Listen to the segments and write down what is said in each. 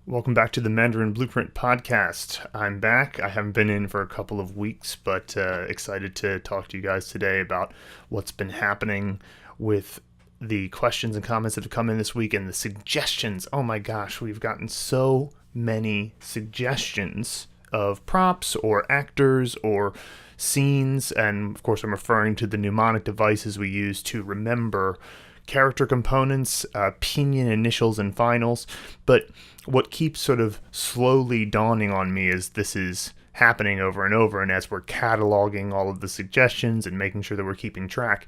Welcome back to the Mandarin Blueprint Podcast. I'm back. I haven't been in for a couple of weeks, but excited to talk to you guys today about what's been happening with the questions and comments that have come in this week and the suggestions. Oh my gosh, we've gotten so many suggestions of props or actors or scenes, and of course I'm referring to the mnemonic devices we use to remember character components, pinion initials and finals. But what keeps sort of slowly dawning on me is this is happening over and over, and as we're cataloging all of the suggestions and making sure that we're keeping track,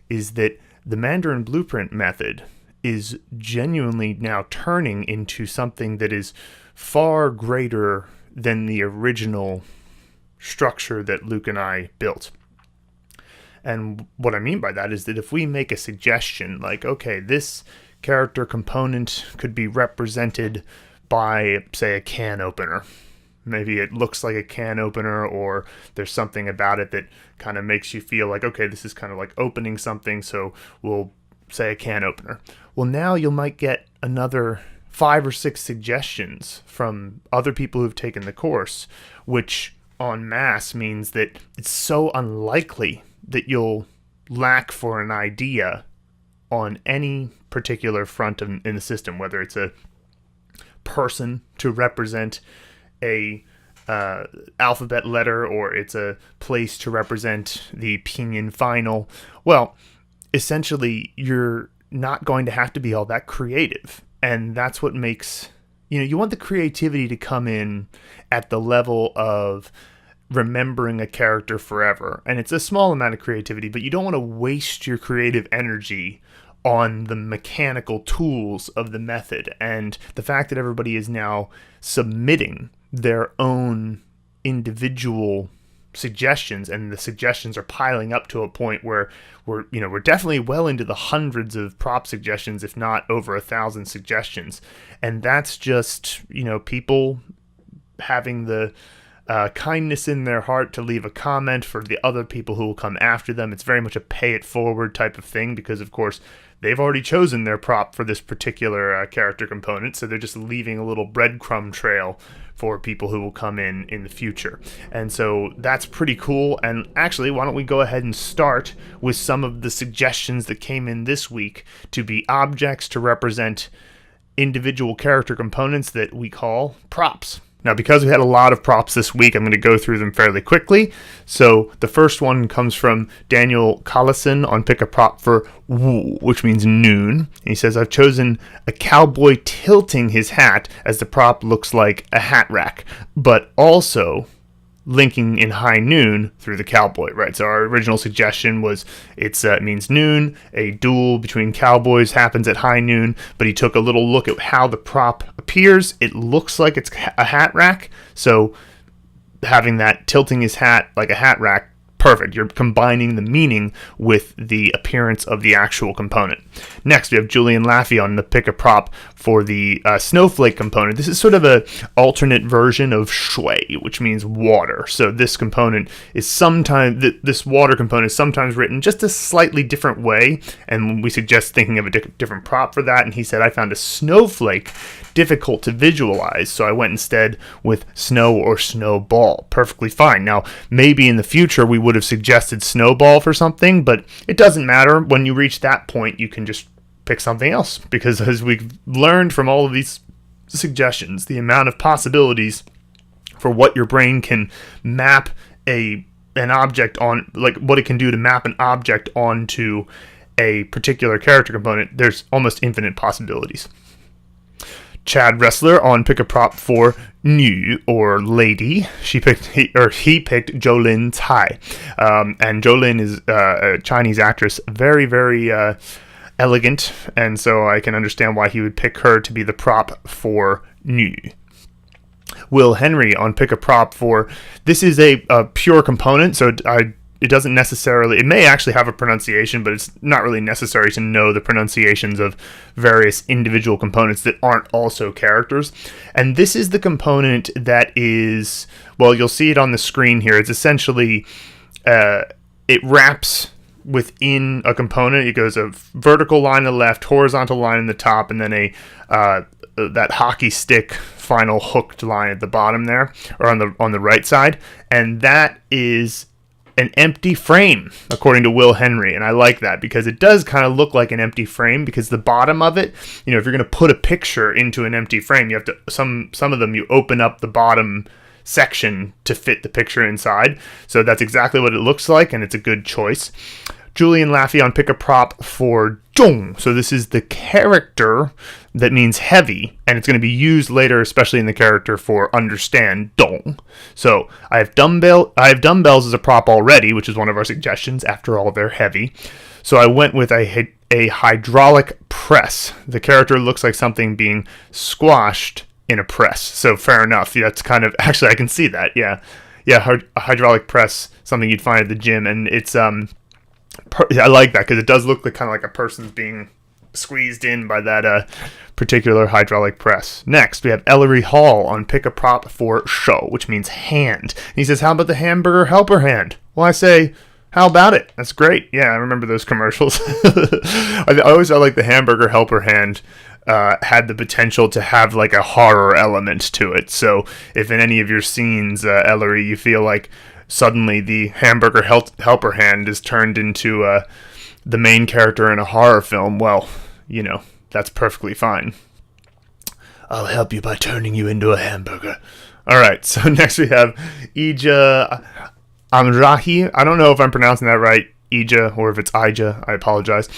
is that the Mandarin Blueprint Method is genuinely now turning into something that is far greater than the original structure that Luke and I built. And what I mean by that is that if we make a suggestion like, okay, this character component could be represented by, say, a can opener. Maybe it looks like a can opener, or there's something about it that kind of makes you feel like, okay, this is kind of like opening something, so we'll say a can opener. Well, now you might get another 5 or 6 suggestions from other people who've taken the course, which en masse means that it's so unlikely that you'll lack for an idea on any particular front in the system, whether it's a person to represent a alphabet letter or it's a place to represent the pinyin final. Well, essentially, you're not going to have to be all that creative. And that's what makes, you want the creativity to come in at the level of remembering a character forever. And it's a small amount of creativity, but you don't want to waste your creative energy on the mechanical tools of the method. And the fact that everybody is now submitting their own individual suggestions, and the suggestions are piling up to a point where we're definitely well into the hundreds of prop suggestions, if not over 1,000 suggestions. And that's just, people having the kindness in their heart to leave a comment for the other people who will come after them. It's very much a pay it forward type of thing because, of course, they've already chosen their prop for this particular character component, so they're just leaving a little breadcrumb trail for people who will come in the future. And so that's pretty cool. And actually, why don't we go ahead and start with some of the suggestions that came in this week to be objects to represent individual character components that we call props. Now, because we had a lot of props this week, I'm going to go through them fairly quickly. So the first one comes from Daniel COLLISON on Pick a Prop for Wu, which means noon. And he says, I've chosen a cowboy tilting his hat as the prop looks like a hat rack, but also linking in high noon through the cowboy, right? So our original suggestion was it means noon, a duel between cowboys happens at high noon, but he took a little look at how the prop appears. It looks like it's a hat rack, so having that tilting his hat like a hat rack, perfect. You're combining the meaning with the appearance of the actual component. Next, we have Jolin LAFFEY on the Pick a Prop for the snowflake component. This is sort of an alternate version of shui, which means water. So this component is this water component is sometimes written just a slightly different way, and we suggest thinking of a different prop for that. And he said, I found a snowflake difficult to visualize, so I went instead with snow or snowball. Perfectly fine. Now, maybe in the future we would have suggested snowball for something, but it doesn't matter. When you reach that point, you can just pick something else, because as we've learned from all of these suggestions, the amount of possibilities for what your brain can map an object on, like what it can do to map an object onto a particular character component, there's almost infinite possibilities. Chad WRESSLER on Pick a Prop for New or Lady. He picked Jolin Tsai. And Jolin is a Chinese actress, very, very elegant, and so I can understand why he would pick her to be the prop for New. Will Henry on Pick a Prop for, this is a pure component, so it doesn't necessarily, it may actually have a pronunciation, but it's not really necessary to know the pronunciations of various individual components that aren't also characters. And this is the component that is, well, you'll see it on the screen here. It's essentially, it wraps within a component. It goes a vertical line on the left, horizontal line in the top, and then a that hockey stick final hooked line at the bottom there, or on the right side, and that is an empty frame, according to Will Henry. And I like that because it does kind of look like an empty frame, because the bottom of it, if you're going to put a picture into an empty frame, you have to, some of them, you open up the bottom section to fit the picture inside. So that's exactly what it looks like, and it's a good choice. Julian LAFFEY on pick a prop for zhong. So this is the character that means heavy, and it's going to be used later, especially in the character for understand, dong. So I have dumbbells as a prop already, which is one of our suggestions. After all, they're heavy. So I went with a hydraulic press. The character looks like something being squashed in a press. So fair enough. That's kind of, actually I can see that. Yeah, a hydraulic press, something you'd find at the gym, and it's I like that because it does look kind of like a person's being squeezed in by that particular hydraulic press. Next, we have Ellery Hall on pick a prop for show, which means hand. And he says, how about the Hamburger Helper hand? Well, I say, how about it? That's great. Yeah, I remember those commercials. I always felt like the Hamburger Helper hand had the potential to have like a horror element to it. So if in any of your scenes, Ellery, you feel like suddenly the Hamburger Helper hand is turned into the main character in a horror film, well, that's perfectly fine. I'll help you by turning you into a hamburger. All right, so next we have Ija AMRAHI. I don't know if I'm pronouncing that right, Ija, or if it's Ija. I apologize.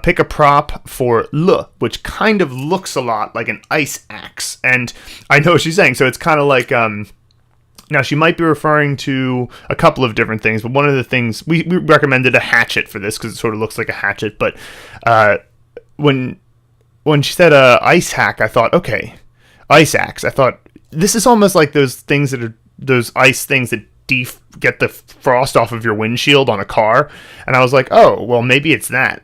Pick a prop for L, which kind of looks a lot like an ice axe. And I know what she's saying, so it's kind of like... Now, she might be referring to a couple of different things, but one of the things, we recommended a hatchet for this because it sort of looks like a hatchet, but when she said ice hack, I thought, okay, ice axe. I thought, this is almost like those ice things that get the frost off of your windshield on a car, and I was like, oh, well, maybe it's that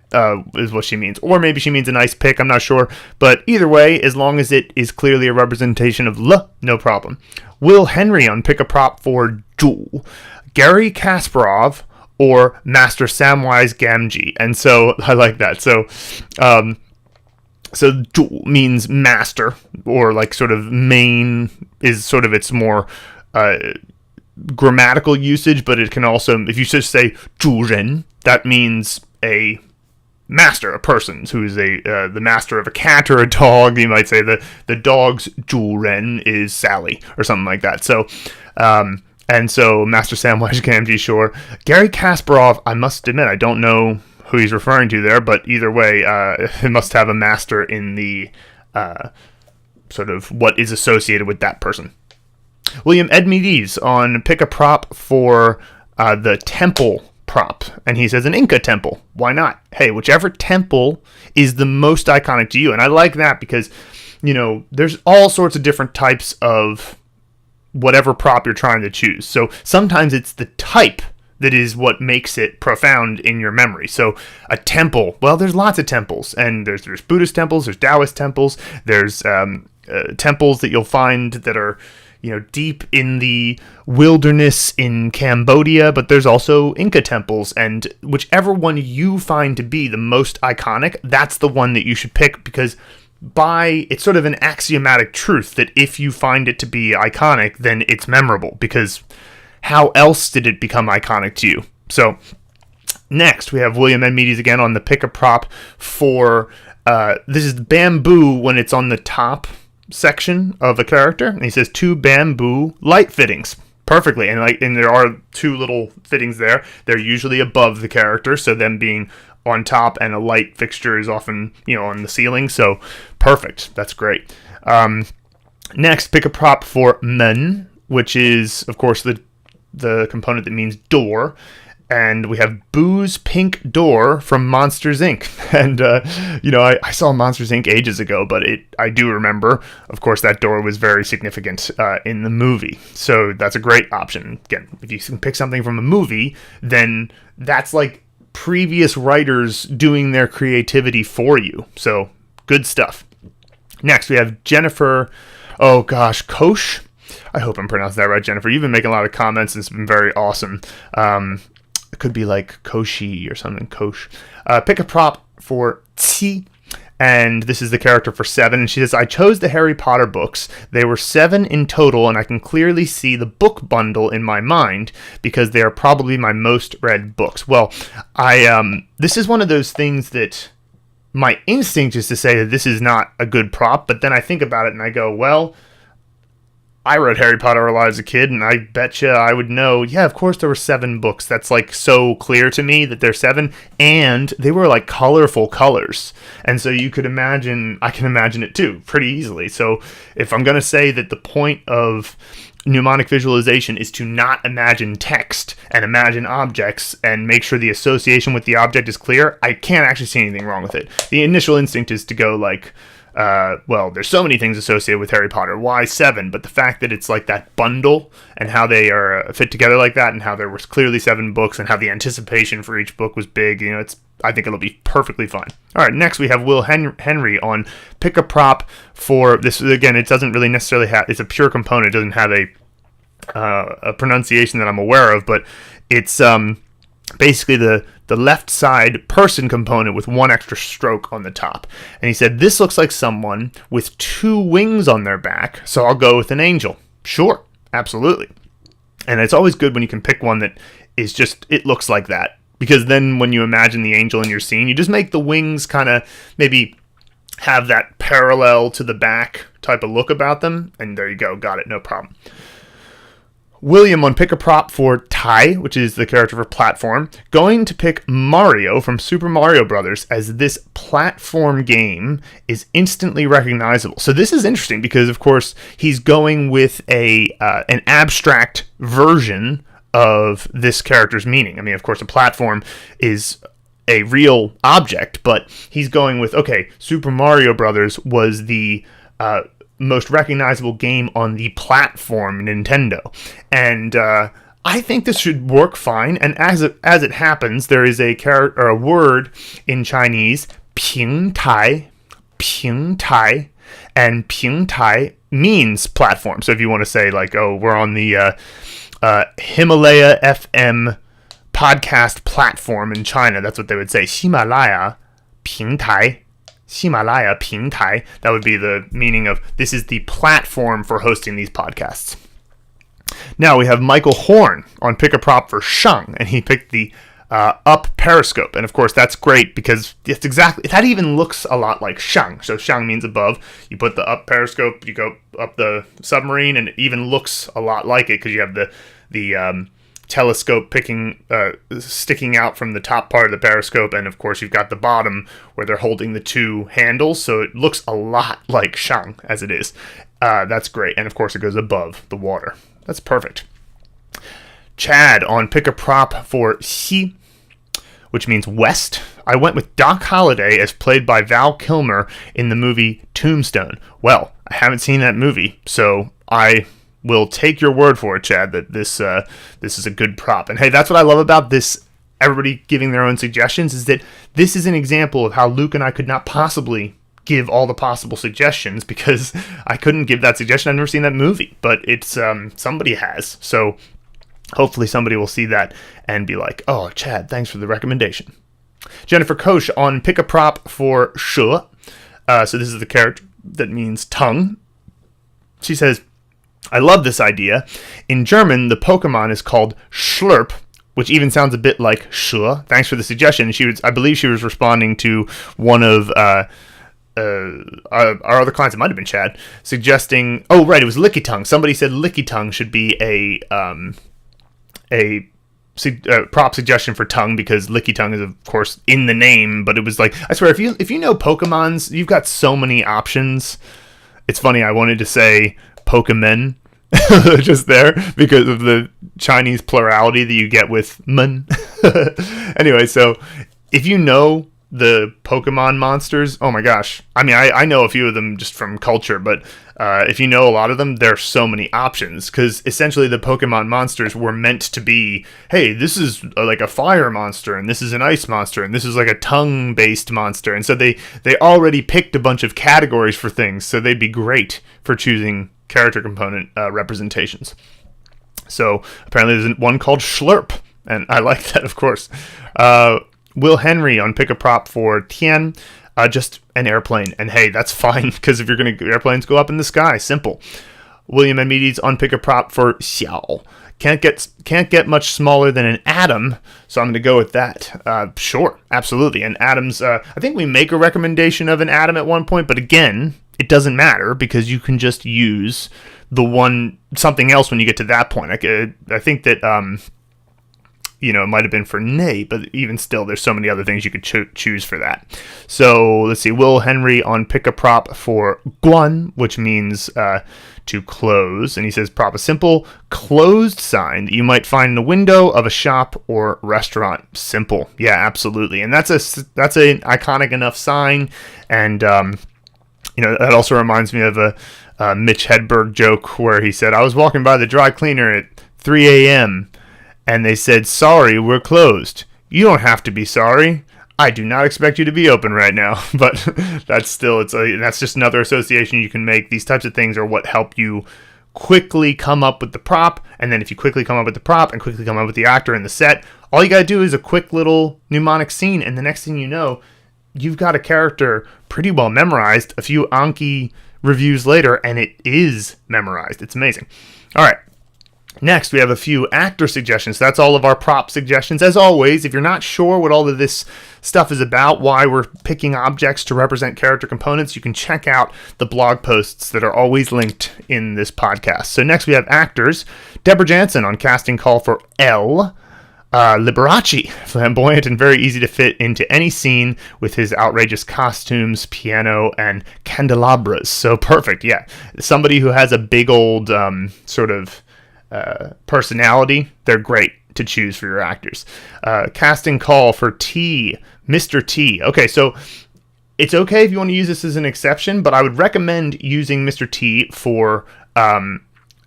is what she means, or maybe she means an ice pick, I'm not sure, but either way, as long as it is clearly a representation of L, no problem. Will Henry on pick a prop for Jul, Garry Kasparov or Master Samwise Gamgee, and so I like that. So Jul means master, or like sort of main is sort of its more grammatical usage, but it can also, if you just say 主人, that means a master, a person who's the master of a cat or a dog. You might say the dog's 主人 is Sally or something like that. So and so Master Samwise Gamgee, sure. Garry Kasparov, I must admit, I don't know who he's referring to there, but either way, it must have a master in the sort of what is associated with that person. William Edmeades on pick a prop for the temple prop, and he says an Inca temple. Why not? Hey, whichever temple is the most iconic to you. And I like that because, there's all sorts of different types of whatever prop you're trying to choose. So sometimes it's the type that is what makes it profound in your memory. So a temple, well, there's lots of temples, and there's Buddhist temples, there's Taoist temples, there's temples that you'll find that are deep in the wilderness in Cambodia, but there's also Inca temples, and whichever one you find to be the most iconic, that's the one that you should pick, because it's sort of an axiomatic truth that if you find it to be iconic, then it's memorable, because how else did it become iconic to you? So next we have William Edmeades again on the pick a prop for this is bamboo when it's on the top section of a character, and he says 2 bamboo light fittings. Perfectly. And there are 2 little fittings there. They're usually above the character, so them being on top, and a light fixture is often on the ceiling, so perfect. That's great. Next, pick a prop for men, which is of course the component that means door. And we have Boo's pink door from Monsters, Inc. And, I saw Monsters, Inc. ages ago, but I do remember, of course, that door was very significant in the movie. So that's a great option. Again, if you can pick something from a movie, then that's like previous writers doing their creativity for you. So good stuff. Next, we have Jennifer, Kosh. I hope I'm pronouncing that right, Jennifer. You've been making a lot of comments. It's been very awesome. It could be like Koshi or something, Kosh. Pick a prop for Qi, and this is the character for 7, and she says, I chose the Harry Potter books. They were 7 in total, and I can clearly see the book bundle in my mind because they are probably my most read books. Well, this is one of those things that my instinct is to say that this is not a good prop, but then I think about it and I go, well, I read Harry Potter a lot as a kid, and I bet you I would know, yeah, of course there were 7 books. That's like so clear to me that there's 7, and they were like colorful colors. And so you could imagine, I can imagine it too, pretty easily. So if I'm going to say that the point of mnemonic visualization is to not imagine text and imagine objects and make sure the association with the object is clear, I can't actually see anything wrong with it. The initial instinct is to go like, well, there's so many things associated with Harry Potter. Why 7? But the fact that it's like that bundle and how they are fit together like that, and how there was clearly 7 books, and how the anticipation for each book was big, I think it'll be perfectly fine. All right, next we have Will Henry on pick a prop for this. Again, it doesn't really necessarily have, it's a pure component. It doesn't have a pronunciation that I'm aware of, but it's basically the left side person component with 1 extra stroke on the top. And he said, this looks like someone with 2 wings on their back, so I'll go with an angel. Sure, absolutely. And it's always good when you can pick one that is just, it looks like that. Because then when you imagine the angel in your scene, you just make the wings kind of maybe have that parallel to the back type of look about them. And there you go, got it, no problem. William on pick a prop for Tai, which is the character for platform, going to pick Mario from Super Mario Brothers, as this platform game is instantly recognizable. So this is interesting because, of course, he's going with an abstract version of this character's meaning. I mean, of course, a platform is a real object, but he's going with, okay, Super Mario Brothers was the most recognizable game on the platform Nintendo, and I think this should work fine. And as it happens, there is a character or a word in Chinese, 平台, and 平台 means platform. So if you want to say like, oh, we're on the Himalaya FM podcast platform in China, that's what they would say, 喜马拉雅平台. Himalaya 平台, that would be the meaning of this is the platform for hosting these podcasts. Now we have Michael Horn on pick a prop for Shang, and he picked the up periscope. And of course that's great because it's exactly, that even looks a lot like Shang. So Shang means above. You put the up periscope, you go up the submarine, and it even looks a lot like it because you have the telescope sticking out from the top part of the periscope, and of course you've got the bottom where they're holding the 2 handles, so it looks a lot like Shang as it is. That's great, and of course it goes above the water. That's perfect. Chad on pick a prop for Xi, which means west. I went with Doc Holliday as played by Val Kilmer in the movie Tombstone. Well, I haven't seen that movie, so I will take your word for it, Chad, that this is a good prop. And hey, that's what I love about this, everybody giving their own suggestions, is that this is an example of how Luke and I could not possibly give all the possible suggestions because I couldn't give that suggestion. I've never seen that movie, but it's somebody has. So hopefully somebody will see that and be like, oh, Chad, thanks for the recommendation. Jennifer Koch on pick a prop for Shu. So this is the character that means tongue. She says, I love this idea. In German, the Pokemon is called Schlurp, which even sounds a bit like Shu. Thanks for the suggestion. I believe she was responding to one of our other clients, it might have been Chad, suggesting, oh, right, it was Licky Tongue. Somebody said Licky Tongue should be a prop suggestion for tongue because Licky Tongue is, of course, in the name, but it was like, I swear, if you know Pokemons, you've got so many options. It's funny, I wanted to say Pokemon just there because of the Chinese plurality that you get with men. Anyway, so if you know the Pokemon monsters, oh my gosh. I mean, I know a few of them just from culture, but if you know a lot of them, there's so many options because essentially the Pokemon monsters were meant to be, hey, this is like a fire monster, and this is an ice monster, and this is like a tongue-based monster. And so they already picked a bunch of categories for things, so they'd be great for choosing character component representations. So apparently there's one called Schlurp, and I like that, of course. Will Henry on pick a prop for Tian. just an airplane. And hey, that's fine, because if you're going to, airplanes go up in the sky. Simple. William Medes unpick a prop for xiao. Can't get much smaller than an atom, so I'm going to go with that. Sure, absolutely. And atoms, I think we make a recommendation of an atom at one point, but again, it doesn't matter because you can just use something else when you get to that point. I think that it might have been for nay, but even still, there's so many other things you could choose for that. So let's see. Will Henry on pick a prop for guan, which means to close, and he says prop a simple closed sign that you might find in the window of a shop or restaurant. Simple. Yeah, absolutely. And that's an iconic enough sign, and that also reminds me of a Mitch Hedberg joke where he said, I was walking by the dry cleaner at 3 a.m. and they said, sorry, we're closed. You don't have to be sorry. I do not expect you to be open right now. But that's just another association you can make. These types of things are what help you quickly come up with the prop. And then if you quickly come up with the prop and quickly come up with the actor and the set, all you got to do is a quick little mnemonic scene. And the next thing you know, you've got a character pretty well memorized a few Anki reviews later, and it is memorized. It's amazing. All right. Next, we have a few actor suggestions. That's all of our prop suggestions. As always, if you're not sure what all of this stuff is about, why we're picking objects to represent character components, you can check out the blog posts that are always linked in this podcast. So next we have actors. Deborah Jansen on casting call for L. Liberace, flamboyant and very easy to fit into any scene with his outrageous costumes, piano, and candelabras. So perfect, yeah. Somebody who has a big old personality, they're great to choose for your actors. Casting call for T, Mr. T. Okay, so it's okay if you want to use this as an exception, but I would recommend using Mr. T for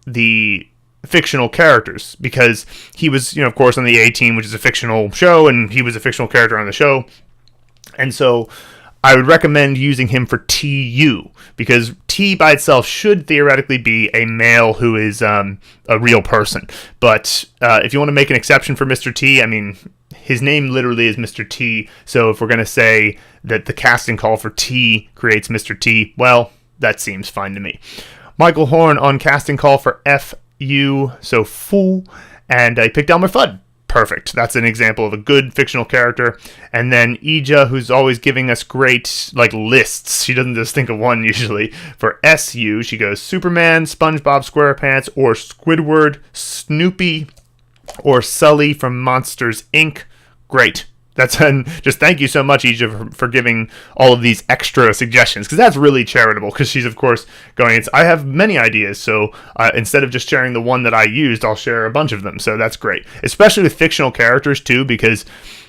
the fictional characters, because he was, of course, on the A-Team, which is a fictional show, and he was a fictional character on the show. And so I would recommend using him for TU, because T by itself should theoretically be a male who is a real person. But if you want to make an exception for Mr. T, I mean, his name literally is Mr. T, so if we're going to say that the casting call for T creates Mr. T, well, that seems fine to me. Michael Horn on casting call for FU, so Fu, and I picked Elmer Fudd. Perfect. That's an example of a good fictional character. And then Ija, who's always giving us great lists. She doesn't just think of one usually. For SU, she goes Superman, SpongeBob SquarePants, or Squidward, Snoopy, or Sully from Monsters, Inc. Great. Just thank you so much, Ija, for giving all of these extra suggestions, because that's really charitable, because she's, of course, I have many ideas, so instead of just sharing the one that I used, I'll share a bunch of them, so that's great. Especially with fictional characters, too, because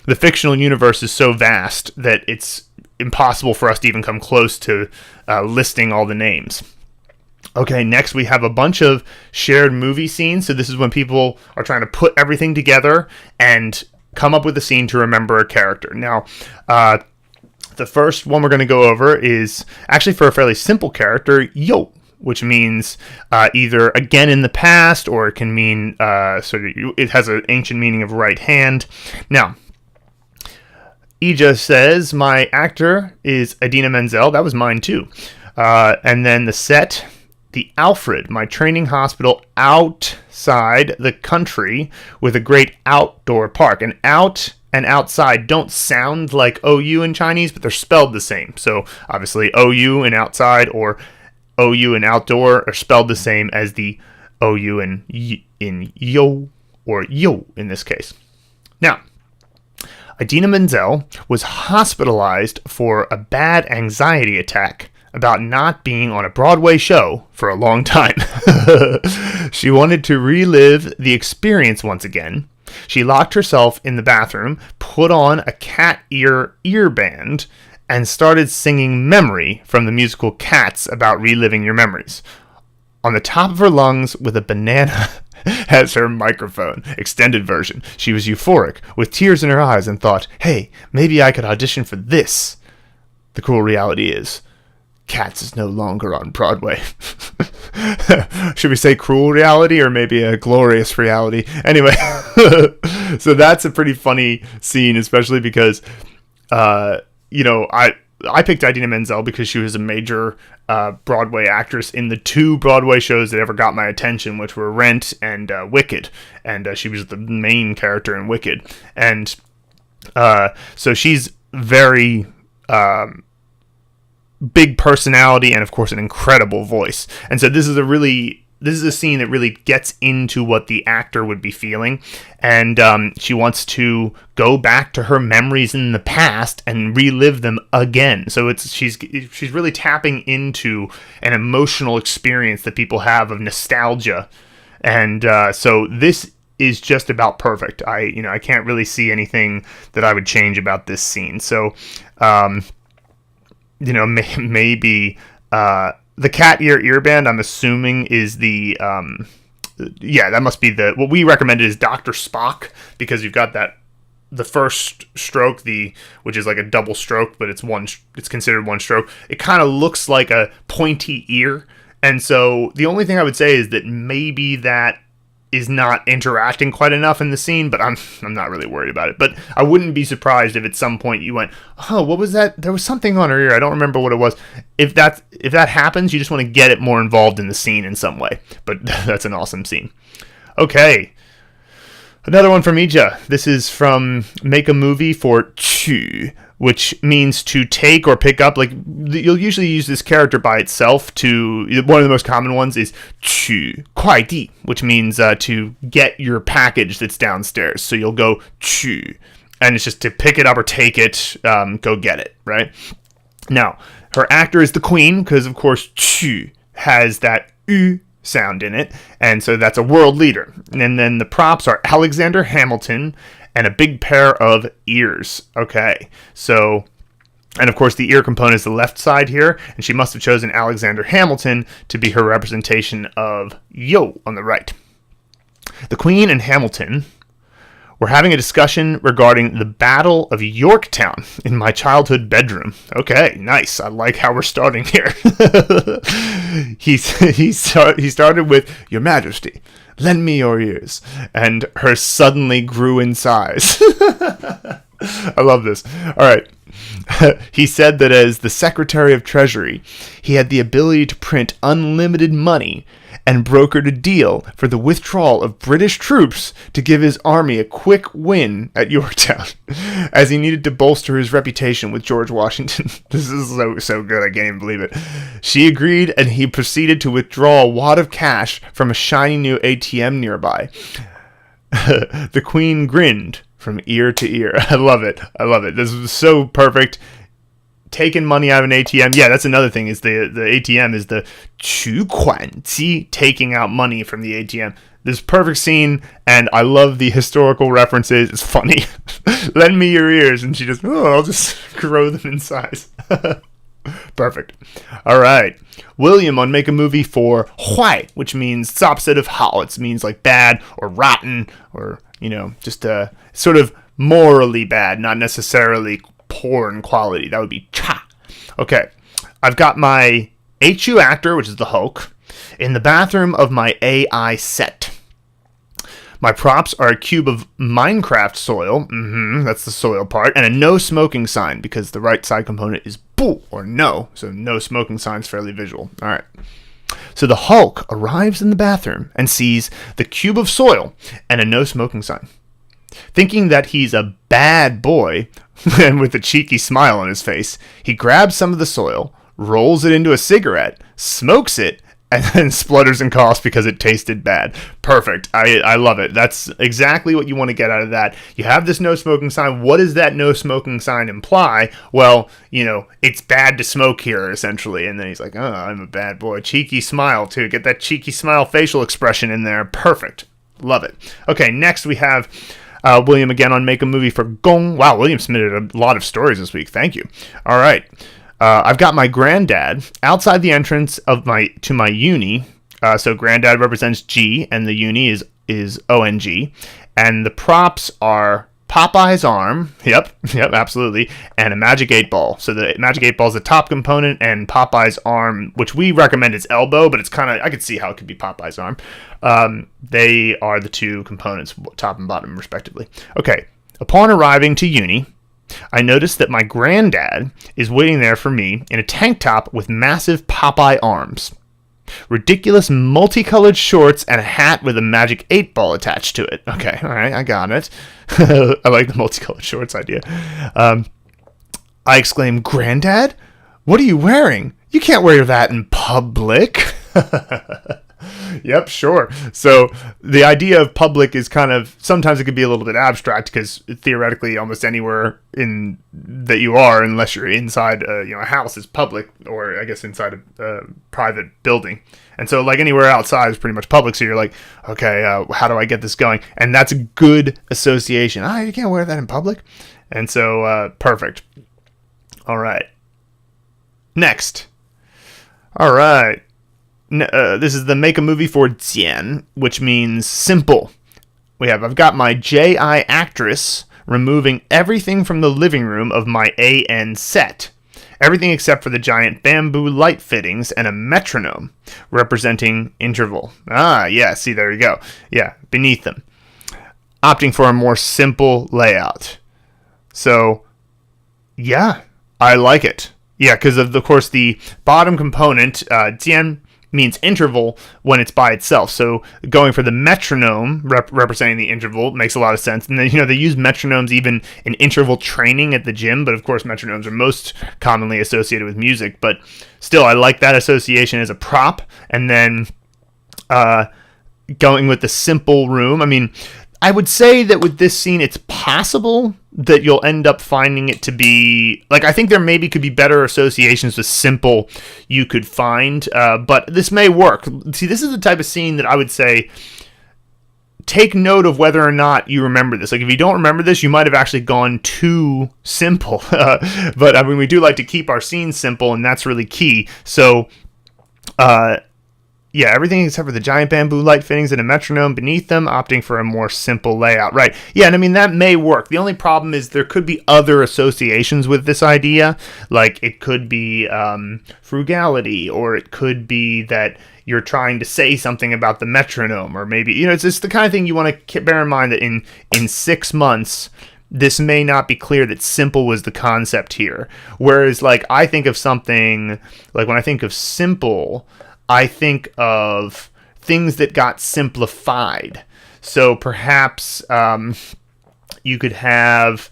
the fictional universe is so vast that it's impossible for us to even come close to listing all the names. Okay, next we have a bunch of shared movie scenes, so this is when people are trying to put everything together and come up with a scene to remember a character. Now, the first one we're going to go over is actually for a fairly simple character, Yo, which means either again in the past, or it can mean it has an ancient meaning of right hand. Now, Ija says, my actor is Idina Menzel. That was mine too. And then the set, the Alfred, my training hospital outside the country with a great outdoor park. And out and outside don't sound like OU in Chinese, but they're spelled the same. So obviously OU and outside or OU and outdoor are spelled the same as the OU in yo, or yo in this case. Now, Idina Menzel was hospitalized for a bad anxiety attack about not being on a Broadway show for a long time. She wanted to relive the experience once again. She locked herself in the bathroom, put on a cat ear band, and started singing Memory from the musical Cats about reliving your memories. On the top of her lungs with a banana as her microphone, extended version. She was euphoric, with tears in her eyes, and thought, hey, maybe I could audition for this. The cruel reality is, Cats is no longer on Broadway. Should we say cruel reality or maybe a glorious reality? Anyway, so that's a pretty funny scene, especially because, I picked Idina Menzel because she was a major Broadway actress in the 2 Broadway shows that ever got my attention, which were Rent and Wicked. And she was the main character in Wicked. And so she's very big personality and, of course, an incredible voice. And so this is a scene that really gets into what the actor would be feeling, and she wants to go back to her memories in the past and relive them again. So she's really tapping into an emotional experience that people have of nostalgia, and so this is just about perfect. I can't really see anything that I would change about this scene. So maybe. The cat ear band, I'm assuming, is the, that must be what we recommended is Dr. Spock, because you've got the first stroke, which is like a double stroke, but it's considered one stroke. It kind of looks like a pointy ear, and so the only thing I would say is that maybe that is not interacting quite enough in the scene, but I'm not really worried about it. But I wouldn't be surprised if at some point you went, oh, what was that? There was something on her ear. I don't remember what it was. If that happens, you just want to get it more involved in the scene in some way. But that's an awesome scene. Okay. Another one from Ija. This is from Make a Movie for Chu, which means to take or pick up. Like, you'll usually use this character by itself. One of the most common ones is Chu Kuai Di, which means to get your package that's downstairs. So you'll go Chu, and it's just to pick it up or take it, go get it, right? Now, her actor is the Queen, because of course Chu has that U sound in it, and so that's a world leader. And then the props are Alexander Hamilton and a big pair of ears. Okay, so, and of course the ear component is the left side here, and she must have chosen Alexander Hamilton to be her representation of Yo on the right. The Queen and Hamilton were having a discussion regarding the Battle of Yorktown in my childhood bedroom. Okay, nice. I like how we're starting here. He started with, Your Majesty, lend me your ears. And hers suddenly grew in size. I love this. All right. He said that as the Secretary of Treasury, he had the ability to print unlimited money and brokered a deal for the withdrawal of British troops to give his army a quick win at Yorktown, as he needed to bolster his reputation with George Washington. This is so good, I can't even believe it. She agreed, and he proceeded to withdraw a wad of cash from a shiny new ATM nearby. The Queen grinned from ear to ear. I love it. This was so perfect. Taking money out of an ATM. Yeah, that's another thing, is the ATM is the 取款机, taking out money from the ATM. This perfect scene, and I love the historical references. It's funny. Lend me your ears, and she just, I'll just grow them in size. Perfect. All right. William on Make a Movie for 坏, which means it's opposite of 好. It means like bad or rotten or, just sort of morally bad, not necessarily poor in quality. That would be cha. Okay. I've got my HU actor, which is the Hulk, in the bathroom of my AI set. My props are a cube of Minecraft soil, that's the soil part, and a no smoking sign, because the right side component is boo, or no, so no smoking sign is fairly visual. All right. So the Hulk arrives in the bathroom and sees the cube of soil and a no smoking sign. Thinking that he's a bad boy, and with a cheeky smile on his face, he grabs some of the soil, rolls it into a cigarette, smokes it, and then splutters and coughs because it tasted bad. Perfect. I love it. That's exactly what you want to get out of that. You have this no smoking sign. What does that no smoking sign imply? Well, it's bad to smoke here, essentially. And then he's like, I'm a bad boy. Cheeky smile, too. Get that cheeky smile facial expression in there. Perfect. Love it. Okay, next we have William again on Make a Movie for Gong. Wow, William submitted a lot of stories this week. Thank you. All right. I've got my granddad outside the entrance to my uni. So granddad represents G, and the uni is ONG. And the props are Popeye's arm. Yep, absolutely. And a magic 8-ball. So the magic 8-ball is the top component, and Popeye's arm, which we recommend is elbow, but it's kind of, I could see how it could be Popeye's arm. They are the two components, top and bottom, respectively. Okay. Upon arriving to uni, I noticed that my granddad is waiting there for me in a tank top with massive Popeye arms, ridiculous multicolored shorts, and a hat with a magic 8-ball attached to it. Okay, all right, I got it. I like the multicolored shorts idea. I exclaimed, "Granddad, what are you wearing? You can't wear that in public." Yep, sure. So the idea of public is kind of, sometimes it could be a little bit abstract, because theoretically almost anywhere in that you are, unless you're inside a house, is public, or I guess inside a private building. And so like anywhere outside is pretty much public. So you're like, okay, how do I get this going? And that's a good association. You can't wear that in public. And so perfect. All right. Next. All right. This is the make a movie for Jian, which means simple. I've got my J.I. actress removing everything from the living room of my A.N. set. Everything except for the giant bamboo light fittings and a metronome representing interval. Yeah, see, there you go. Yeah, beneath them. Opting for a more simple layout. So, yeah, I like it. Yeah, because of course, the bottom component, Jian, means interval when it's by itself. So going for the metronome representing the interval makes a lot of sense. And then, they use metronomes even in interval training at the gym, but of course metronomes are most commonly associated with music. But still, I like that association as a prop. And then going with the simple room. I mean, I would say that with this scene, it's possible that you'll end up finding it to be, I think there maybe could be better associations with simple you could find, but this may work. See, this is the type of scene that I would say, take note of whether or not you remember this. If you don't remember this, you might have actually gone too simple. But I mean, we do like to keep our scenes simple, and that's really key. So, yeah, everything except for the giant bamboo light fittings and a metronome beneath them, opting for a more simple layout. Right. Yeah, and I mean, that may work. The only problem is there could be other associations with this idea. Like, it could be frugality, or it could be that you're trying to say something about the metronome, or maybe, it's just the kind of thing you want to bear in mind that in 6 months, this may not be clear that simple was the concept here. Whereas, I think of something, when I think of simple, I think of things that got simplified. So perhaps you could have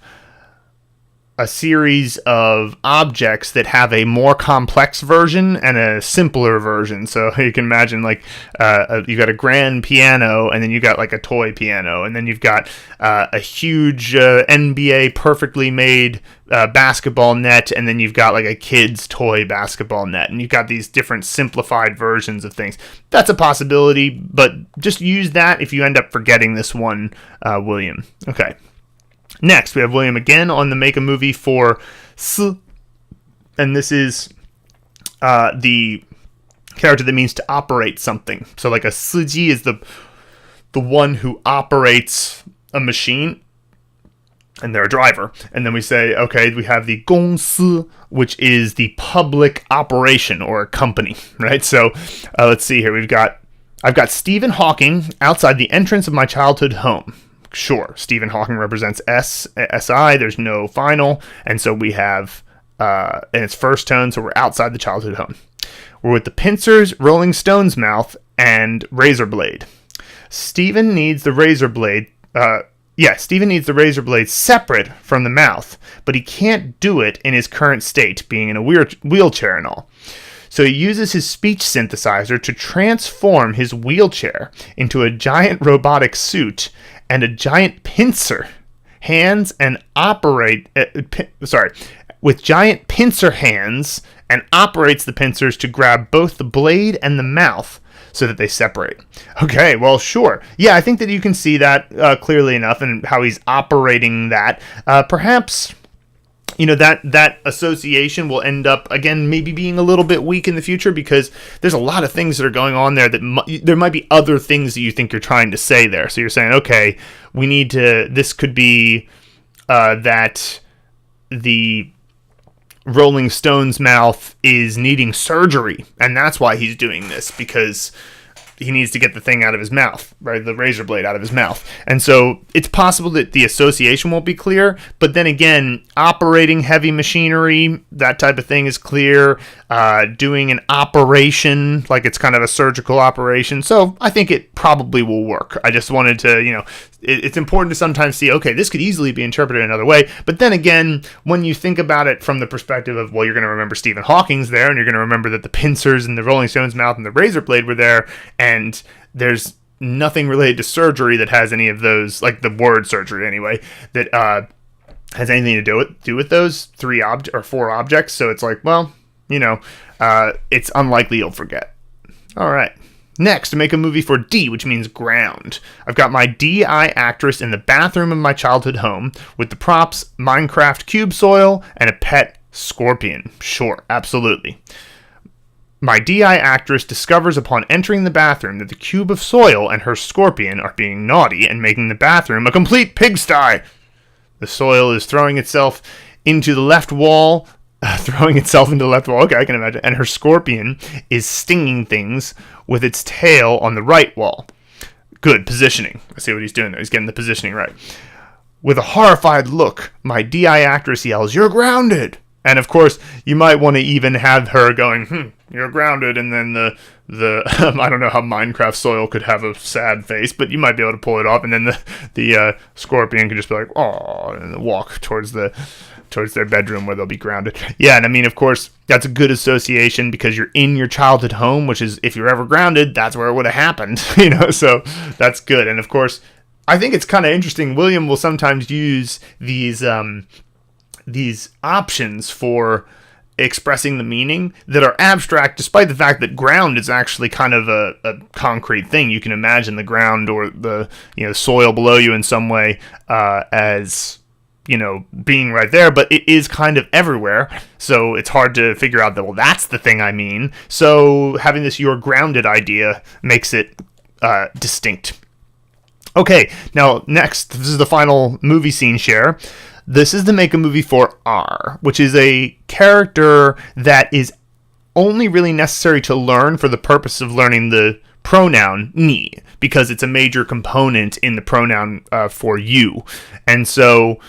a series of objects that have a more complex version and a simpler version. So you can imagine you got a grand piano, and then you got a toy piano, and then you've got a huge NBA perfectly made basketball net, and then you've got a kid's toy basketball net, and you've got these different simplified versions of things. That's a possibility, but just use that if you end up forgetting this one, William. Okay. Next, we have William again on the make a movie for S, and this is the character that means to operate something. So a siji is the one who operates a machine, and they're a driver. And then we say, okay, we have the gongsi, which is the public operation or a company, right? So let's see here. I've got Stephen Hawking outside the entrance of my childhood home. Sure, Stephen Hawking represents SI. There's no final, and so we have in its first tone, so we're outside the childhood home. We're with the pincers, Rolling Stone's mouth, and razor blade. Stephen needs the razor blade. Stephen needs the razor blade separate from the mouth, but he can't do it in his current state, being in a wheelchair and all. So he uses his speech synthesizer to transform his wheelchair into a giant robotic suit and a giant pincer hands and with giant pincer hands, and operates the pincers to grab both the blade and the mouth so that they separate. Okay, well, sure. Yeah, I think that you can see that clearly enough, and how he's operating that. Perhaps, that association will end up, again, maybe being a little bit weak in the future, because there's a lot of things that are going on there that there might be other things that you think you're trying to say there. So you're saying, okay, this could be that the Rolling Stone's mouth is needing surgery, and that's why he's doing this, because he needs to get the thing out of his mouth, right? The razor blade out of his mouth. And so it's possible that the association won't be clear, but then again, operating heavy machinery, that type of thing is clear. Doing an operation, like it's kind of a surgical operation. So I think it probably will work. I just wanted to, it's important to sometimes see, okay, this could easily be interpreted another way. But then again, when you think about it from the perspective of, well, you're going to remember Stephen Hawking's there, and you're going to remember that the pincers in the Rolling Stones' mouth and the razor blade were there, and there's nothing related to surgery that has any of those, like the word surgery anyway, that has anything to do with those four objects. So it's like, well, it's unlikely you'll forget. All right. Next, to make a movie for D, which means ground. I've got my DI actress in the bathroom of my childhood home with the props Minecraft cube soil and a pet scorpion. Sure, absolutely. My DI actress discovers upon entering the bathroom that the cube of soil and her scorpion are being naughty and making the bathroom a complete pigsty. The soil is throwing itself into the left wall. Okay, I can imagine. And her scorpion is stinging things with its tail on the right wall. Good positioning. I see what he's doing there. He's getting the positioning right. With a horrified look, my DI actress yells, "You're grounded!" And of course, you might want to even have her going, "You're grounded," and then the I don't know how Minecraft soil could have a sad face, but you might be able to pull it off, and then the scorpion could just be like, "Oh," and walk towards their bedroom where they'll be grounded. Yeah, and I mean, of course, that's a good association because you're in your childhood home, which is, if you're ever grounded, that's where it would have happened, so that's good. And of course, I think it's kind of interesting. William will sometimes use these options for expressing the meaning that are abstract, despite the fact that ground is actually kind of a concrete thing. You can imagine the ground or the soil below you in some way as being right there, but it is kind of everywhere, so it's hard to figure out that, well, that's the thing I mean. So having this "you're grounded" idea makes it distinct. Okay, now next, this is the final movie scene share. This is to make a movie for R, which is a character that is only really necessary to learn for the purpose of learning the pronoun ni, because it's a major component in the pronoun for you. And so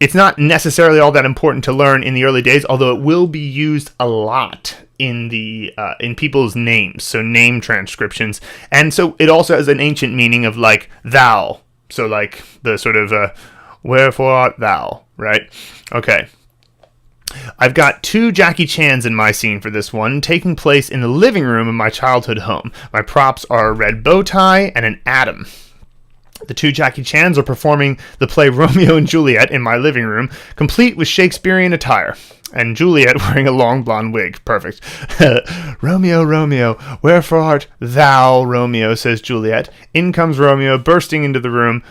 it's not necessarily all that important to learn in the early days, although it will be used a lot in people's names, so name transcriptions. And so it also has an ancient meaning of like thou, so like the sort of wherefore art thou, right? Okay. I've got two Jackie Chans in my scene for this one, taking place in the living room of my childhood home. My props are a red bow tie and an atom. The two Jackie Chans are performing the play Romeo and Juliet in my living room, complete with Shakespearean attire. And Juliet wearing a long blonde wig. Perfect. "Romeo, Romeo, wherefore art thou, Romeo," says Juliet. In comes Romeo, bursting into the room.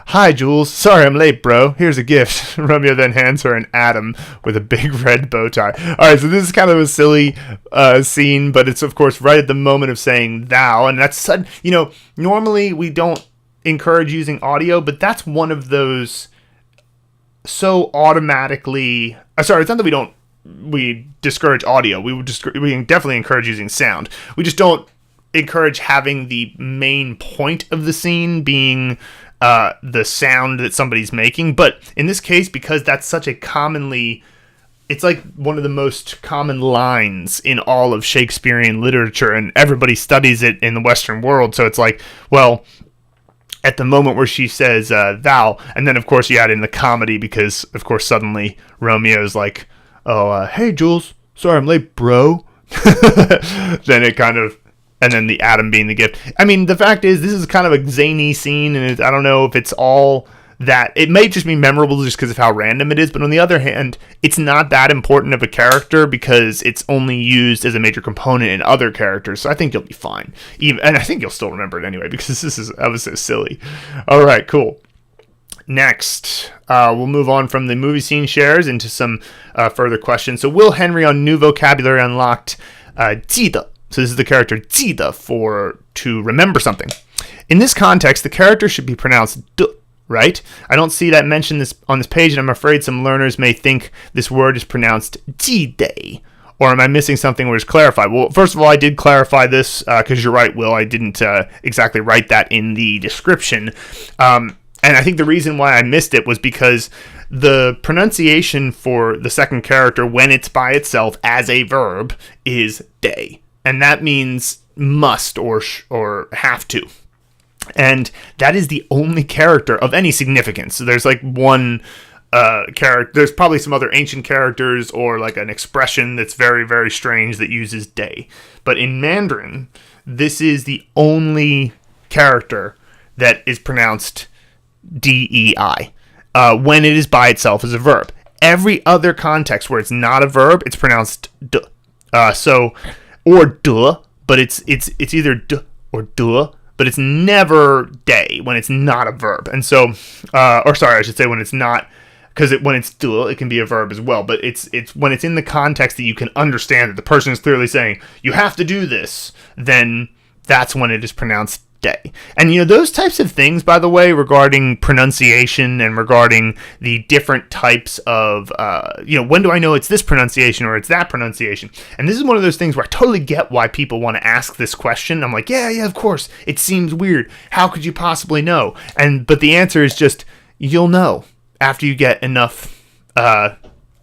"Hi, Jules. Sorry I'm late, bro. Here's a gift." Romeo then hands her an atom with a big red bow tie. All right, so this is kind of a silly scene, but it's, of course, right at the moment of saying thou. And that's, normally we don't encourage using audio, but that's one of those so automatically... Sorry, it's not that we discourage audio. We can definitely encourage using sound. We just don't encourage having the main point of the scene being the sound that somebody's making. But in this case, because that's such a commonly... It's like one of the most common lines in all of Shakespearean literature, and everybody studies it in the Western world. So it's like, well, at the moment where she says thou, and then of course you add in the comedy because of course suddenly Romeo's like, "Oh, hey Jules, sorry I'm late, bro." Then it kind of, and then the atom being the gift. I mean, the fact is, this is kind of a zany scene, and I don't know if it's all that. It may just be memorable just because of how random it is, but on the other hand, it's not that important of a character because it's only used as a major component in other characters, so I think you'll be fine. And I think you'll still remember it anyway, because that was so silly. All right, cool. Next, we'll move on from the movie scene shares into some further questions. So, Will Henry on New Vocabulary Unlocked, 记得. So this is the character 记得 for to remember something. In this context, the character should be pronounced d, right? I don't see that mentioned on this page, and I'm afraid some learners may think this word is pronounced 记得 Or am I missing something where it's clarified? Well, first of all, I did clarify this because you're right, Will. I didn't exactly write that in the description. And I think the reason why I missed it was because the pronunciation for the second character when it's by itself as a verb is day. And that means must or have to. And that is the only character of any significance. So there's like one character. There's probably some other ancient characters or like an expression that's very, very strange that uses day. But in Mandarin, this is the only character that is pronounced DEI when it is by itself as a verb. Every other context where it's not a verb, it's pronounced d. Or duh, but it's either d or duh, but it's never day when it's not a verb. And so, I should say when it's not, because when it's duh, it can be a verb as well. But it's when it's in the context that you can understand that the person is clearly saying, you have to do this, then that's when it is pronounced day. And, those types of things, by the way, regarding pronunciation and regarding the different types of, when do I know it's this pronunciation or it's that pronunciation? And this is one of those things where I totally get why people want to ask this question. I'm like, yeah, of course. It seems weird. How could you possibly know? But the answer is just, you'll know after you get enough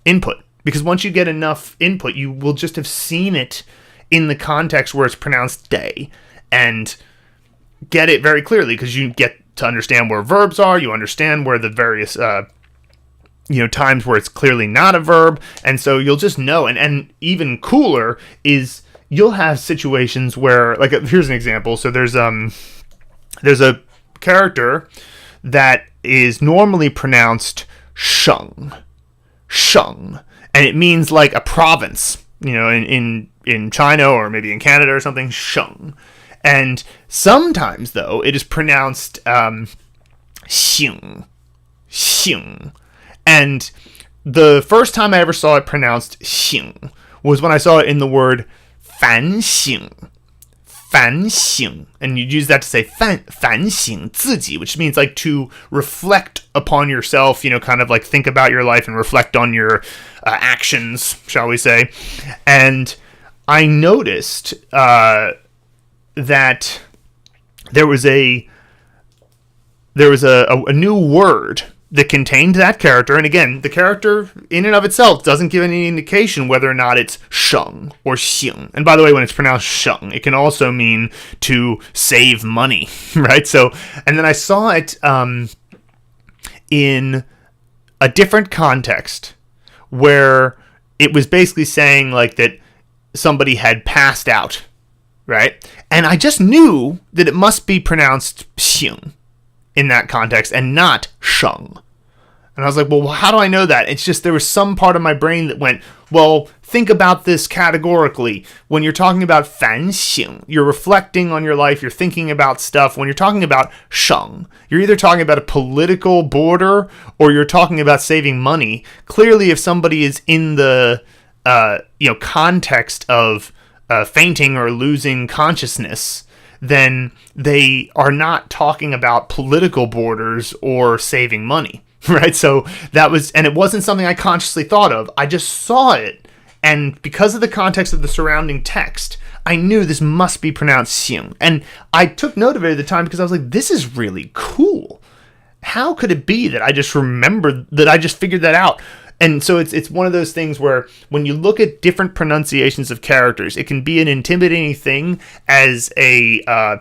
input. Because once you get enough input, you will just have seen it in the context where it's pronounced day and get it very clearly, because you get to understand where verbs are, you understand where the various times where it's clearly not a verb, and so you'll just know. And even cooler is you'll have situations where, like, here's an example. So there's a character that is normally pronounced sheng, and it means like a province, in China or maybe in Canada or something, sheng. And sometimes, though, it is pronounced xing. And the first time I ever saw it pronounced xing was when I saw it in the word fanxing. And you use that to say fanxing 自己, which means like to reflect upon yourself, kind of like think about your life and reflect on your actions, shall we say. And I noticed that there was a new word that contained that character, and again, the character in and of itself doesn't give any indication whether or not it's sheng or xing. And by the way, when it's pronounced sheng, it can also mean to save money, right? So, and then I saw it in a different context where it was basically saying like that somebody had passed out, right? And I just knew that it must be pronounced xing in that context and not sheng. And I was like, well, how do I know that? It's just there was some part of my brain that went, well, think about this categorically. When you're talking about fanxing, you're reflecting on your life, you're thinking about stuff. When you're talking about sheng, you're either talking about a political border or you're talking about saving money. Clearly, if somebody is in the context of fainting or losing consciousness, then they are not talking about political borders or saving money, right? So and it wasn't something I consciously thought of. I just saw it, and because of the context of the surrounding text, I knew this must be pronounced xing. And I took note of it at the time because I was like, this is really cool. How could it be that I just remembered, that I just figured that out? And so it's one of those things where when you look at different pronunciations of characters, it can be an intimidating thing as a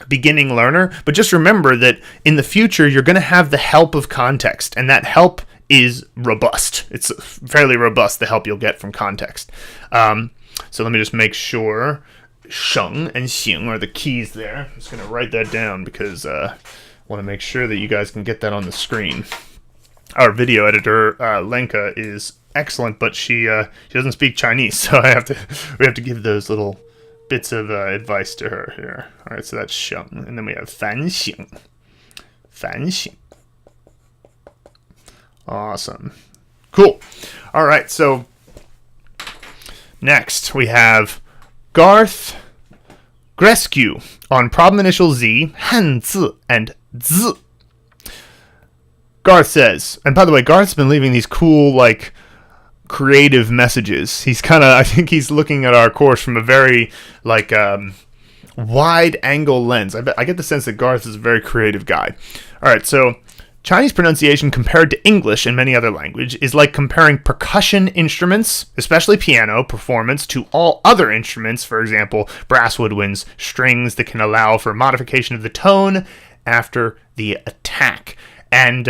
beginning learner. But just remember that in the future, you're going to have the help of context. And that help is robust. It's fairly robust, the help you'll get from context. So let me just make sure sheng and xing are the keys there. I'm just going to write that down because I want to make sure that you guys can get that on the screen. Our video editor, Lenka, is excellent, but she doesn't speak Chinese, so we have to give those little bits of advice to her here. All right, so that's sheng, and then we have fanxing. Awesome, cool. All right, so next we have Garth Grescu on problem initial Z, Hanzi, and Z. Garth says, and by the way, Garth's been leaving these cool, like, creative messages. I think he's looking at our course from a very like wide angle lens. I get the sense that Garth is a very creative guy. All right, so Chinese pronunciation compared to English and many other languages is like comparing percussion instruments, especially piano performance, to all other instruments, for example, brass woodwinds, strings that can allow for modification of the tone after the attack. And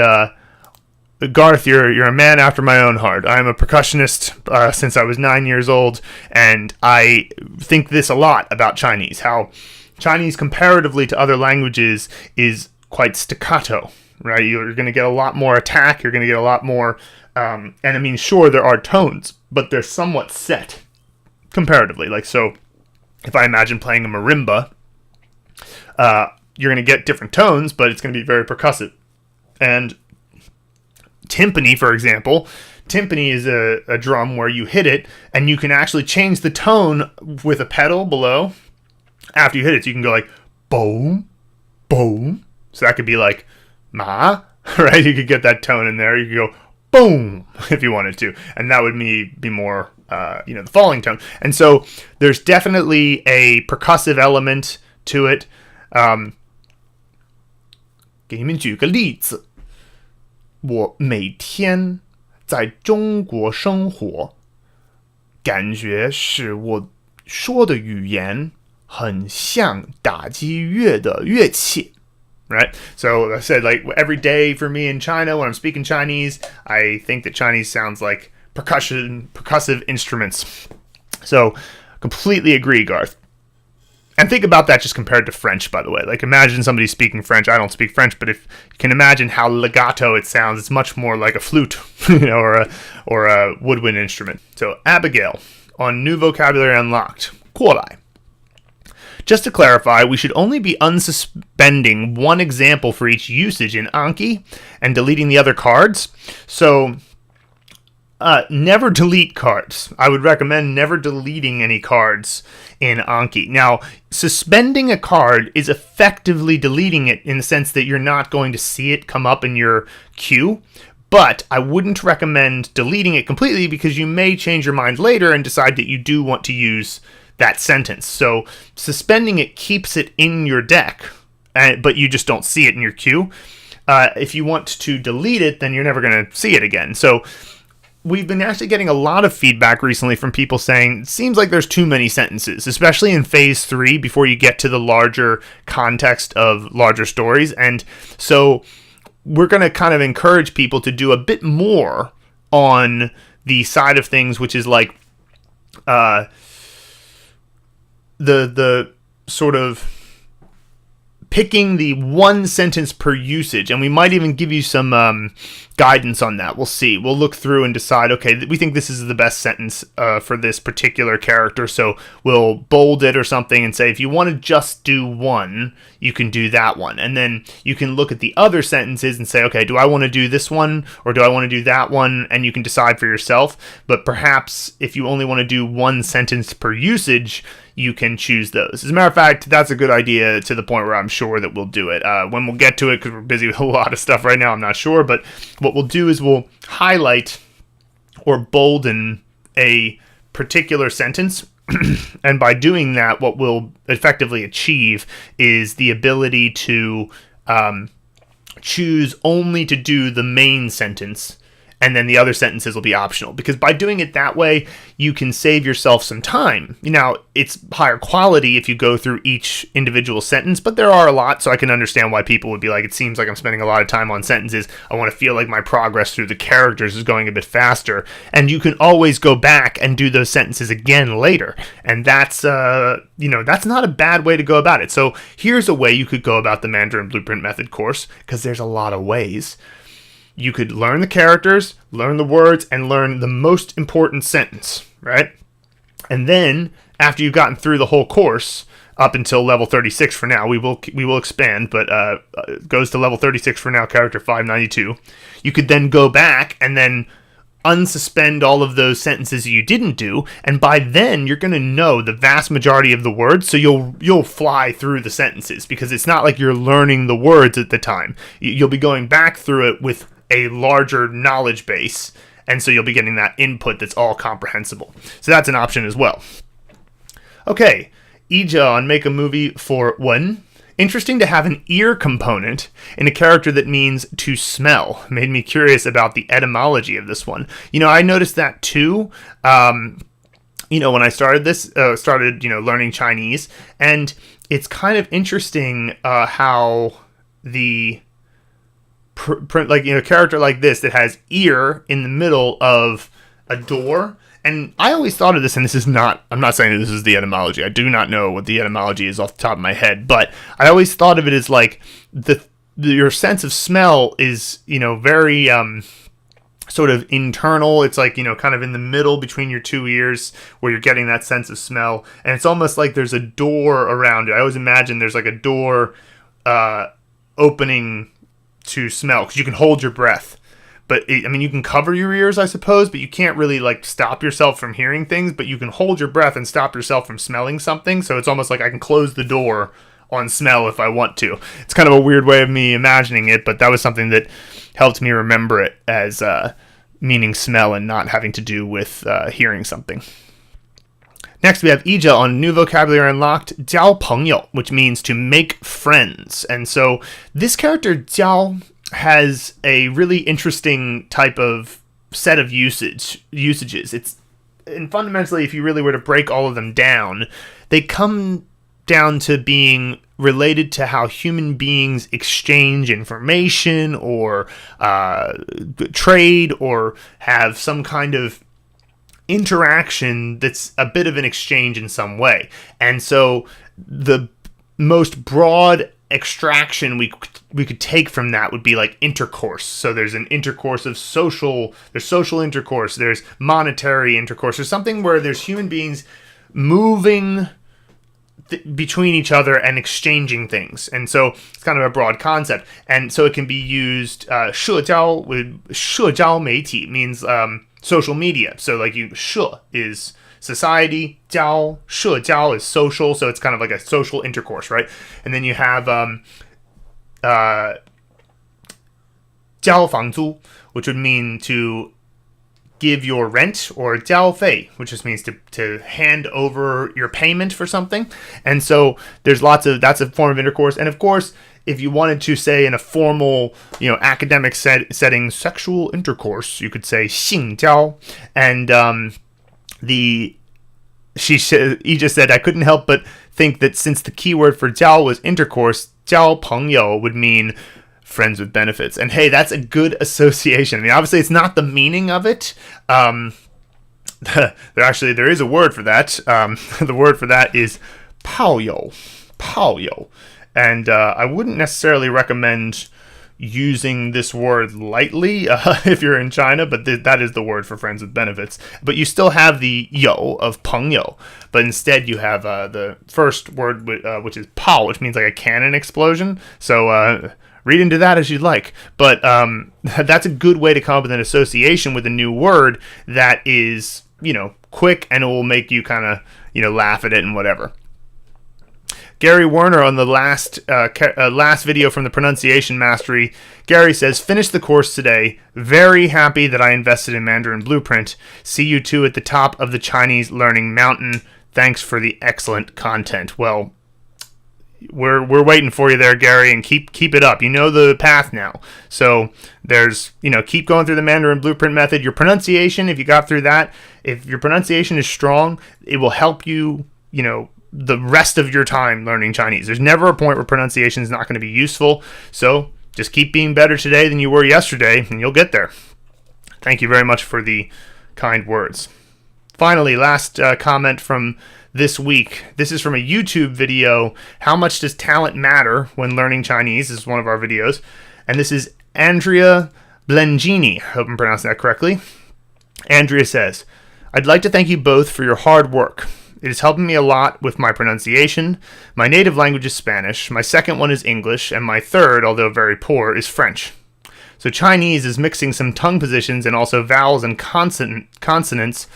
Garth, you're a man after my own heart. I'm a percussionist since I was 9 years old, and I think this a lot about Chinese, how Chinese comparatively to other languages is quite staccato. Right, you're going to get a lot more attack. You're going to get a lot more, and I mean, sure, there are tones, but they're somewhat set comparatively. Like, so, if I imagine playing a marimba, you're going to get different tones, but it's going to be very percussive. And timpani, for example, timpani is a drum where you hit it, and you can actually change the tone with a pedal below after you hit it. So you can go like boom, boom. So that could be like ma, right? You could get that tone in there. You could go boom if you wanted to, and that would be more, the falling tone. And so there's definitely a percussive element to it. 给你们举个例子，我每天在中国生活，感觉是我说的语言很像打击乐的乐器。Right? So I said, like, every day for me in China, when I'm speaking Chinese, I think that Chinese sounds like percussive instruments. So, completely agree, Garth. And think about that just compared to French, by the way. Like, imagine somebody speaking French. I don't speak French, but if you can imagine how legato it sounds, it's much more like a flute, or a woodwind instrument. So, Abigail, on New Vocabulary Unlocked, 过来. Just to clarify, we should only be unsuspending one example for each usage in Anki and deleting the other cards. So, never delete cards. I would recommend never deleting any cards in Anki. Now, suspending a card is effectively deleting it in the sense that you're not going to see it come up in your queue. But I wouldn't recommend deleting it completely because you may change your mind later and decide that you do want to use that sentence. So suspending it keeps it in your deck, but you just don't see it in your queue. If you want to delete it, then you're never going to see it again. So we've been actually getting a lot of feedback recently from people saying it seems like there's too many sentences, especially in phase 3 before you get to the larger context of larger stories. And so we're going to kind of encourage people to do a bit more on the side of things, which is like the sort of picking the one sentence per usage, and we might even give you some guidance on that. We'll see. We'll look through and decide, okay, we think this is the best sentence for this particular character, so we'll bold it or something and say, if you want to just do one, you can do that one. And then you can look at the other sentences and say, okay, do I want to do this one or do I want to do that one? And you can decide for yourself. But perhaps if you only want to do one sentence per usage, you can choose those. As a matter of fact, that's a good idea to the point where I'm sure that we'll do it. When we'll get to it, because we're busy with a lot of stuff right now, I'm not sure. But what we'll do is we'll highlight or bolden a particular sentence. And by doing that, what we'll effectively achieve is the ability to choose only to do the main sentence, and then the other sentences will be optional. Because by doing it that way, you can save yourself some time. Now, it's higher quality if you go through each individual sentence, but there are a lot, so I can understand why people would be like, it seems like I'm spending a lot of time on sentences. I want to feel like my progress through the characters is going a bit faster. And you can always go back and do those sentences again later. And that's, that's not a bad way to go about it. So here's a way you could go about the Mandarin Blueprint Method course, because there's a lot of ways. You could learn the characters, learn the words, and learn the most important sentence, right? And then, after you've gotten through the whole course, up until level 36 for now, we will expand, but it goes to level 36 for now, character 592. You could then go back and then unsuspend all of those sentences you didn't do, and by then you're going to know the vast majority of the words, so you'll fly through the sentences, because it's not like you're learning the words at the time. You'll be going back through it with a larger knowledge base, And so you'll be getting that input that's all comprehensible. So that's an option as well. Okay, Ija on Make a Movie for Wen. Interesting to have an ear component in a character that means to smell. Made me curious about the etymology of this one. I noticed that too. When I started learning Chinese, and it's kind of interesting how a character like this that has ear in the middle of a door. And I always thought of this, and I'm not saying that this is the etymology. I do not know what the etymology is off the top of my head, but I always thought of it as like your sense of smell is, very sort of internal. It's like, kind of in the middle between your two ears where you're getting that sense of smell. And it's almost like there's a door around it. I always imagine there's like a door opening to smell, because you can hold your breath. But, you can cover your ears, I suppose, but you can't really, stop yourself from hearing things, but you can hold your breath and stop yourself from smelling something. So it's almost like I can close the door on smell if I want to. It's kind of a weird way of me imagining it, but that was something that helped me remember it as meaning smell and not having to do with hearing something. Next, we have Ija on New Vocabulary Unlocked, 交朋友, which means to make friends. And so this character, 交, has a really interesting type of set of usages. And fundamentally, if you really were to break all of them down, they come down to being related to how human beings exchange information or trade or have some kind of interaction that's a bit of an exchange in some way. And so the most broad extraction we could take from that would be like intercourse. So there's an intercourse of there's social intercourse, there's monetary intercourse, there's something where there's human beings moving between each other and exchanging things. And so it's kind of a broad concept. And so it can be used, 社交媒体 means social media. So 社 is society, 社交 is social, so it's kind of like a social intercourse, right? And then you have 交房租, which would mean to give your rent, or 交费, which just means to hand over your payment for something. And so there's that's a form of intercourse. And of course, if you wanted to say in a formal, academic setting, sexual intercourse, you could say 性交. And Ija said, I couldn't help but think that since the keyword for 交 was intercourse, 交朋友 would mean friends with benefits. And hey, that's a good association. Obviously it's not the meaning of it. There is a word for that. The word for that is 炮友. And I wouldn't necessarily recommend using this word lightly if you're in China, but that is the word for friends with benefits. But you still have the 友 of 朋友, but instead you have the first word, which is 炮, which means like a cannon explosion. So read into that as you'd like. But that's a good way to come up with an association with a new word that is, quick, and it will make you kind of, laugh at it and whatever. Gary Werner on the last video from the Pronunciation Mastery, Gary says, finished the course today. Very happy that I invested in Mandarin Blueprint. See you two at the top of the Chinese learning mountain. Thanks for the excellent content. Well, we're waiting for you there, Gary, and keep it up. You know the path now. So there's, keep going through the Mandarin Blueprint method. Your pronunciation, if you got through that, if your pronunciation is strong, it will help you, the rest of your time learning Chinese. There's never a point where pronunciation is not going to be useful. So just keep being better today than you were yesterday, and you'll get there. Thank you very much for the kind words. Finally, last comment from this week. This is from a YouTube video, How Much Does Talent Matter When Learning Chinese? This is one of our videos. And this is Andrea Blengini. I hope I'm pronouncing that correctly. Andrea says, I'd like to thank you both for your hard work. It is helping me a lot with my pronunciation. My native language is Spanish, my second one is English, and my third, although very poor, is French. So Chinese is mixing some tongue positions and also vowels and consonants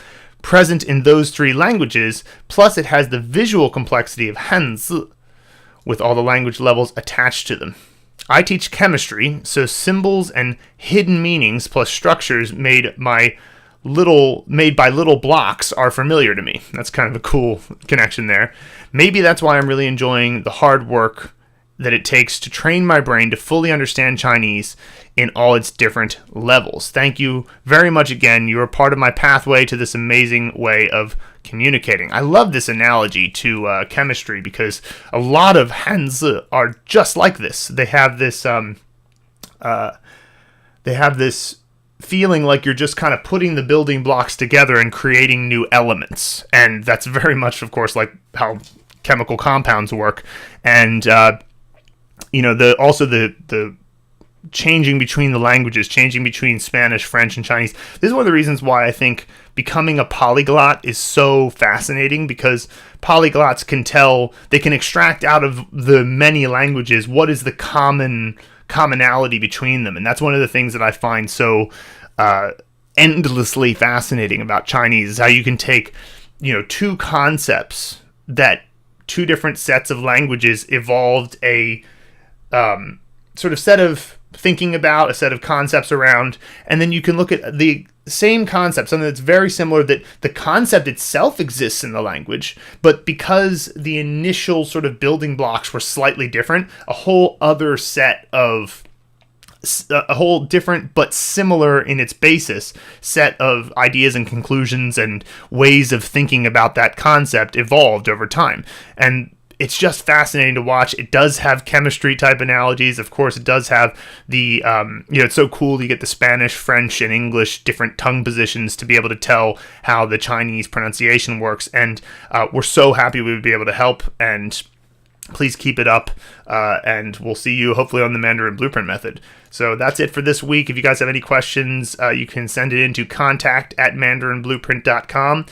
present in those three languages, plus it has the visual complexity of Hanzi, with all the language levels attached to them. I teach chemistry, so symbols and hidden meanings plus structures made by little blocks are familiar to me. That's kind of a cool connection there. Maybe that's why I'm really enjoying the hard work that it takes to train my brain to fully understand Chinese in all its different levels. Thank you very much again. You are part of my pathway to this amazing way of communicating. I love this analogy to chemistry because a lot of Hanzi are just like this. They have this feeling like you're just kind of putting the building blocks together and creating new elements. And that's very much, of course, like how chemical compounds work. And the changing between the languages, changing between Spanish, French, and Chinese. This is one of the reasons why I think becoming a polyglot is so fascinating, because polyglots they can extract out of the many languages what is the commonality between them. And that's one of the things that I find so endlessly fascinating about Chinese, is how you can take, two concepts that two different sets of languages evolved a sort of set of thinking about, a set of concepts around, and then you can look at the same concept, something that's very similar, that the concept itself exists in the language, but because the initial sort of building blocks were slightly different, a whole different but similar in its basis set of ideas and conclusions and ways of thinking about that concept evolved over time. And it's just fascinating to watch. It does have chemistry type analogies. Of course, it does have the, it's so cool. You get the Spanish, French, and English different tongue positions to be able to tell how the Chinese pronunciation works. And we're so happy we would be able to help. And please keep it up. And we'll see you hopefully on the Mandarin Blueprint Method. So that's it for this week. If you guys have any questions, you can send it in to contact@mandarinblueprint.com.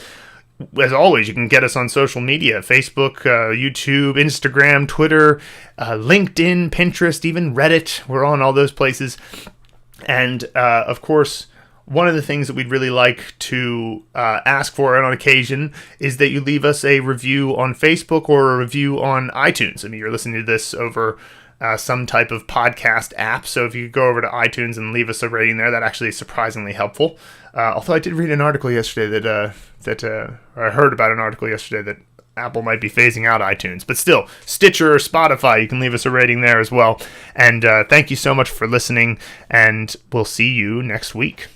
As always, you can get us on social media: Facebook, YouTube, Instagram, Twitter, LinkedIn, Pinterest, even Reddit. We're on all those places. And, of course, one of the things that we'd really like to ask for on occasion is that you leave us a review on Facebook or a review on iTunes. I mean, you're listening to this over some type of podcast app, so if you go over to iTunes and leave us a rating there, that actually is surprisingly helpful. Although I did read an article yesterday or I heard about an article yesterday that Apple might be phasing out iTunes. But still, Stitcher or Spotify, you can leave us a rating there as well. And thank you so much for listening, and we'll see you next week.